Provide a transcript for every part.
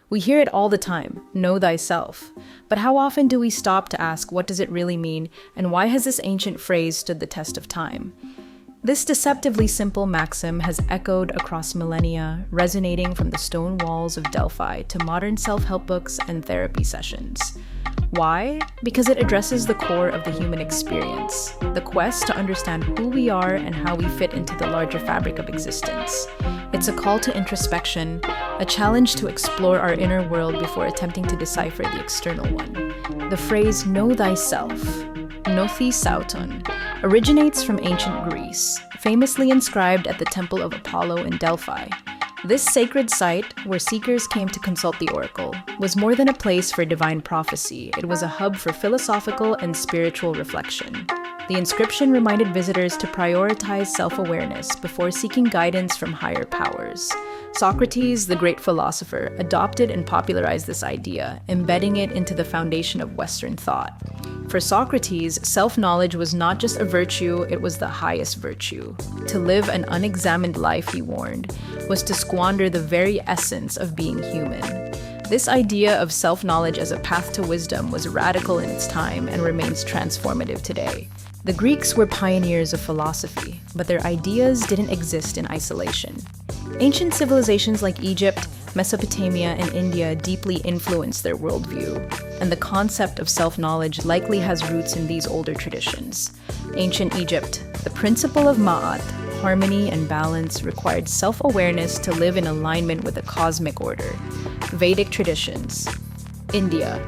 We hear it all the time, know thyself. But how often do we stop to ask what does it really mean and why has this ancient phrase stood the test of time? This deceptively simple maxim has echoed across millennia, resonating from the stone walls of Delphi to modern self-help books and therapy sessions. Why? Because it addresses the core of the human experience, the quest to understand who we are and how we fit into the larger fabric of existence. It's a call to introspection, a challenge to explore our inner world before attempting to decipher the external one. The phrase know thyself, nothi sauton, originates from ancient Greece, famously inscribed at the Temple of Apollo in Delphi. This sacred site, where seekers came to consult the oracle, was more than a place for divine prophecy. It was a hub for philosophical and spiritual reflection. The inscription reminded visitors to prioritize self-awareness before seeking guidance from higher powers. Socrates, the great philosopher, adopted and popularized this idea, embedding it into the foundation of Western thought. For Socrates, self-knowledge was not just a virtue, it was the highest virtue. To live an unexamined life, he warned, was to squander the very essence of being human. This idea of self-knowledge as a path to wisdom was radical in its time and remains transformative today. The Greeks were pioneers of philosophy, but their ideas didn't exist in isolation. Ancient civilizations like Egypt, Mesopotamia, and India deeply influenced their worldview, and the concept of self-knowledge likely has roots in these older traditions. Ancient Egypt, the principle of Ma'at, harmony and balance, required self-awareness to live in alignment with the cosmic order. Vedic traditions. India.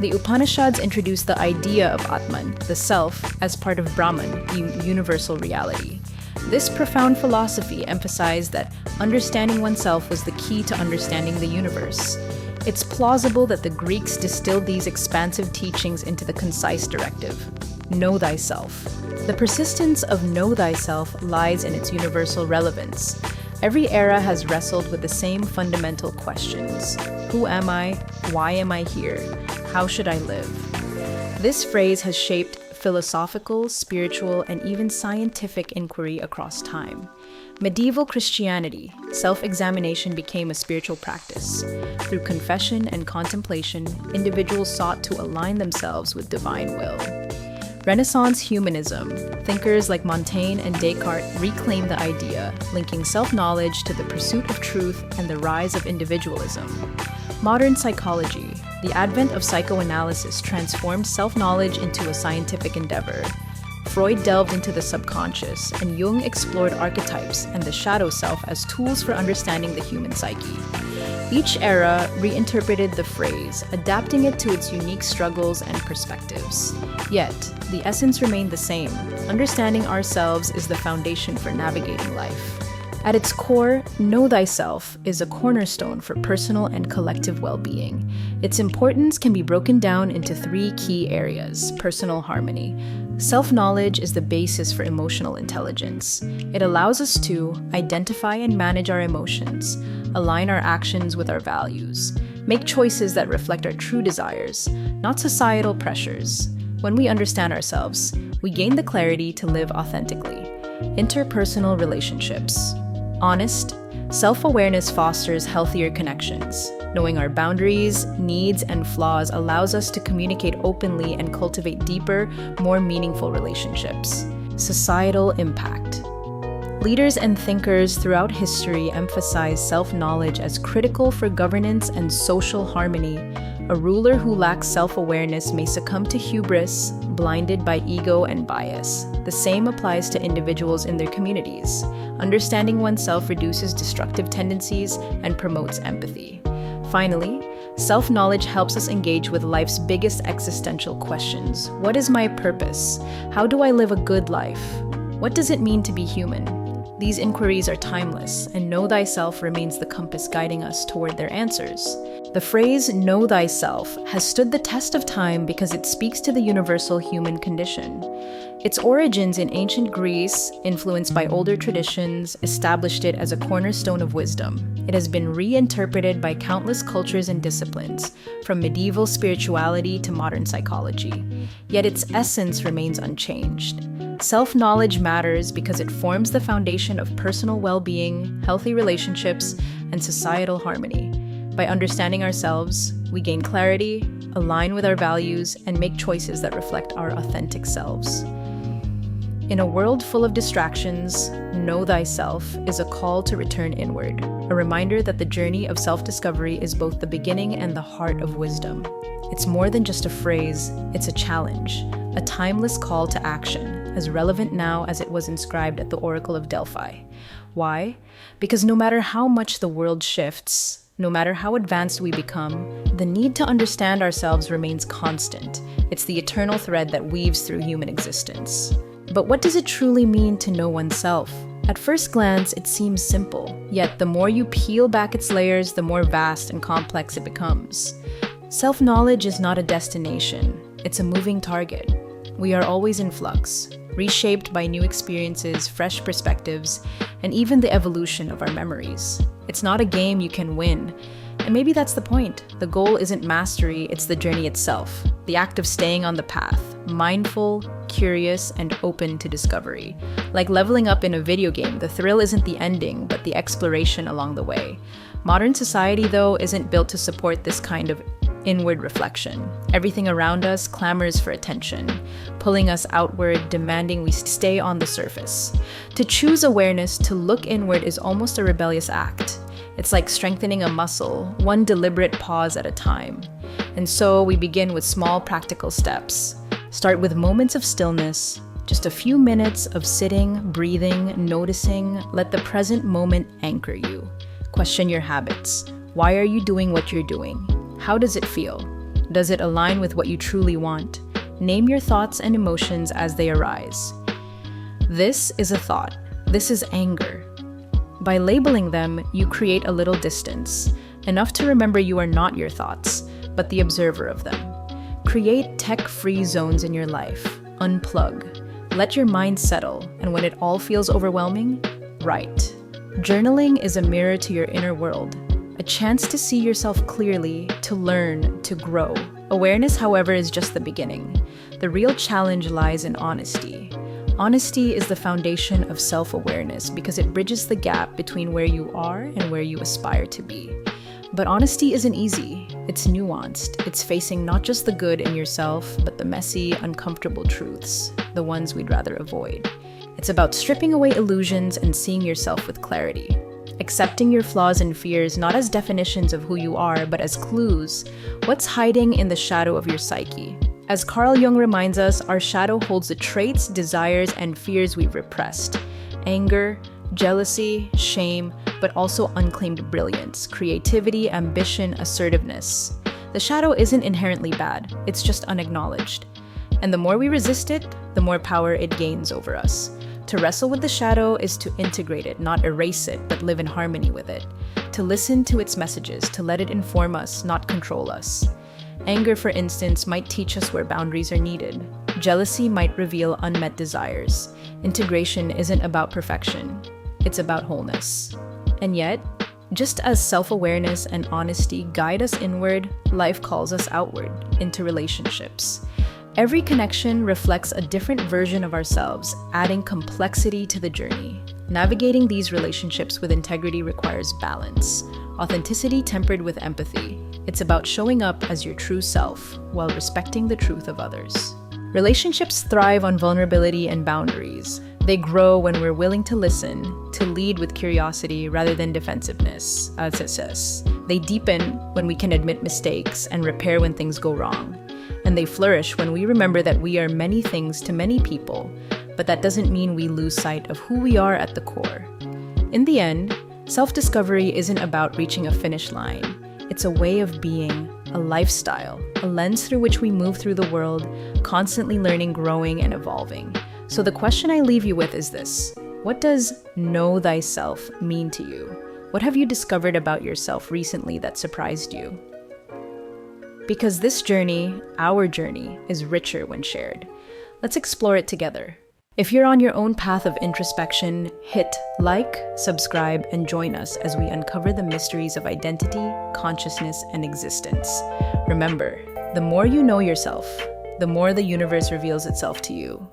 The Upanishads introduced the idea of Atman, the self, as part of Brahman, universal reality. This profound philosophy emphasized that understanding oneself was the key to understanding the universe. It's plausible that the Greeks distilled these expansive teachings into the concise directive: know thyself. The persistence of know thyself lies in its universal relevance. Every era has wrestled with the same fundamental questions. Who am I? Why am I here? How should I live? This phrase has shaped philosophical, spiritual, and even scientific inquiry across time. Medieval Christianity, self-examination became a spiritual practice. Through confession and contemplation, individuals sought to align themselves with divine will. Renaissance humanism, thinkers like Montaigne and Descartes reclaimed the idea, linking self-knowledge to the pursuit of truth and the rise of individualism. Modern psychology, the advent of psychoanalysis transformed self-knowledge into a scientific endeavor. Freud delved into the subconscious, and Jung explored archetypes and the shadow self as tools for understanding the human psyche. Each era reinterpreted the phrase, adapting it to its unique struggles and perspectives. Yet, the essence remained the same. Understanding ourselves is the foundation for navigating life. At its core, know thyself is a cornerstone for personal and collective well-being. Its importance can be broken down into three key areas: personal harmony. Self-knowledge is the basis for emotional intelligence. It allows us to identify and manage our emotions, align our actions with our values, make choices that reflect our true desires, not societal pressures. When we understand ourselves, we gain the clarity to live authentically. Interpersonal relationships. Honest, self-awareness fosters healthier connections. Knowing our boundaries, needs, and flaws allows us to communicate openly and cultivate deeper, more meaningful relationships. Societal impact. Leaders and thinkers throughout history emphasize self-knowledge as critical for governance and social harmony. A ruler who lacks self-awareness may succumb to hubris, blinded by ego and bias. The same applies to individuals in their communities. Understanding oneself reduces destructive tendencies and promotes empathy. Finally, self-knowledge helps us engage with life's biggest existential questions. What is my purpose? How do I live a good life? What does it mean to be human? These inquiries are timeless, and know thyself remains the compass guiding us toward their answers. The phrase know thyself has stood the test of time because it speaks to the universal human condition. Its origins in ancient Greece, influenced by older traditions, established it as a cornerstone of wisdom. It has been reinterpreted by countless cultures and disciplines, from medieval spirituality to modern psychology. Yet its essence remains unchanged. Self-knowledge matters because it forms the foundation of personal well-being, healthy relationships, and societal harmony. By understanding ourselves, we gain clarity, align with our values, and make choices that reflect our authentic selves. In a world full of distractions, Know Thyself is a call to return inward, a reminder that the journey of self-discovery is both the beginning and the heart of wisdom. It's more than just a phrase, it's a challenge, a timeless call to action, as relevant now as it was inscribed at the Oracle of Delphi. Why? Because no matter how much the world shifts, no matter how advanced we become, the need to understand ourselves remains constant. It's the eternal thread that weaves through human existence. But what does it truly mean to know oneself? At first glance, it seems simple, yet the more you peel back its layers, the more vast and complex it becomes. Self-knowledge is not a destination, it's a moving target. We are always in flux, reshaped by new experiences, fresh perspectives, and even the evolution of our memories. It's not a game you can win. And maybe that's the point. The goal isn't mastery, it's the journey itself. The act of staying on the path, mindful, curious, and open to discovery. Like leveling up in a video game, the thrill isn't the ending, but the exploration along the way. Modern society, though, isn't built to support this kind of inward reflection. Everything around us clamors for attention, pulling us outward, demanding we stay on the surface. To choose awareness, to look inward, is almost a rebellious act. It's like strengthening a muscle, one deliberate pause at a time. And so we begin with small practical steps. Start with moments of stillness, just a few minutes of sitting, breathing, noticing. Let the present moment anchor you. Question your habits. Why are you doing what you're doing? How does it feel? Does it align with what you truly want? Name your thoughts and emotions as they arise. This is a thought. This is anger. By labeling them, you create a little distance, enough to remember you are not your thoughts, but the observer of them. Create tech-free zones in your life. Unplug. Let your mind settle, and when it all feels overwhelming, write. Journaling is a mirror to your inner world, a chance to see yourself clearly, to learn, to grow. Awareness, however, is just the beginning. The real challenge lies in honesty. Honesty is the foundation of self-awareness because it bridges the gap between where you are and where you aspire to be. But honesty isn't easy. It's nuanced. It's facing not just the good in yourself, but the messy, uncomfortable truths, the ones we'd rather avoid. It's about stripping away illusions and seeing yourself with clarity. Accepting your flaws and fears not as definitions of who you are, but as clues. What's hiding in the shadow of your psyche? As Carl Jung reminds us, our shadow holds the traits, desires, and fears we've repressed. Anger, jealousy, shame, but also unclaimed brilliance, creativity, ambition, assertiveness. The shadow isn't inherently bad, it's just unacknowledged. And the more we resist it, the more power it gains over us. To wrestle with the shadow is to integrate it, not erase it, but live in harmony with it. To listen to its messages, to let it inform us, not control us. Anger, for instance, might teach us where boundaries are needed. Jealousy might reveal unmet desires. Integration isn't about perfection, it's about wholeness. And yet, just as self-awareness and honesty guide us inward, life calls us outward, into relationships. Every connection reflects a different version of ourselves, adding complexity to the journey. Navigating these relationships with integrity requires balance, authenticity tempered with empathy. It's about showing up as your true self while respecting the truth of others. Relationships thrive on vulnerability and boundaries. They grow when we're willing to listen, to lead with curiosity rather than defensiveness, as it says. They deepen when we can admit mistakes and repair when things go wrong. And they flourish when we remember that we are many things to many people, but that doesn't mean we lose sight of who we are at the core. In the end, self-discovery isn't about reaching a finish line. It's a way of being, a lifestyle, a lens through which we move through the world, constantly learning, growing, and evolving. So the question I leave you with is this: what does know thyself mean to you? What have you discovered about yourself recently that surprised you? Because this journey, our journey, is richer when shared. Let's explore it together. If you're on your own path of introspection, hit like, subscribe, and join us as we uncover the mysteries of identity, consciousness, and existence. Remember, the more you know yourself, the more the universe reveals itself to you.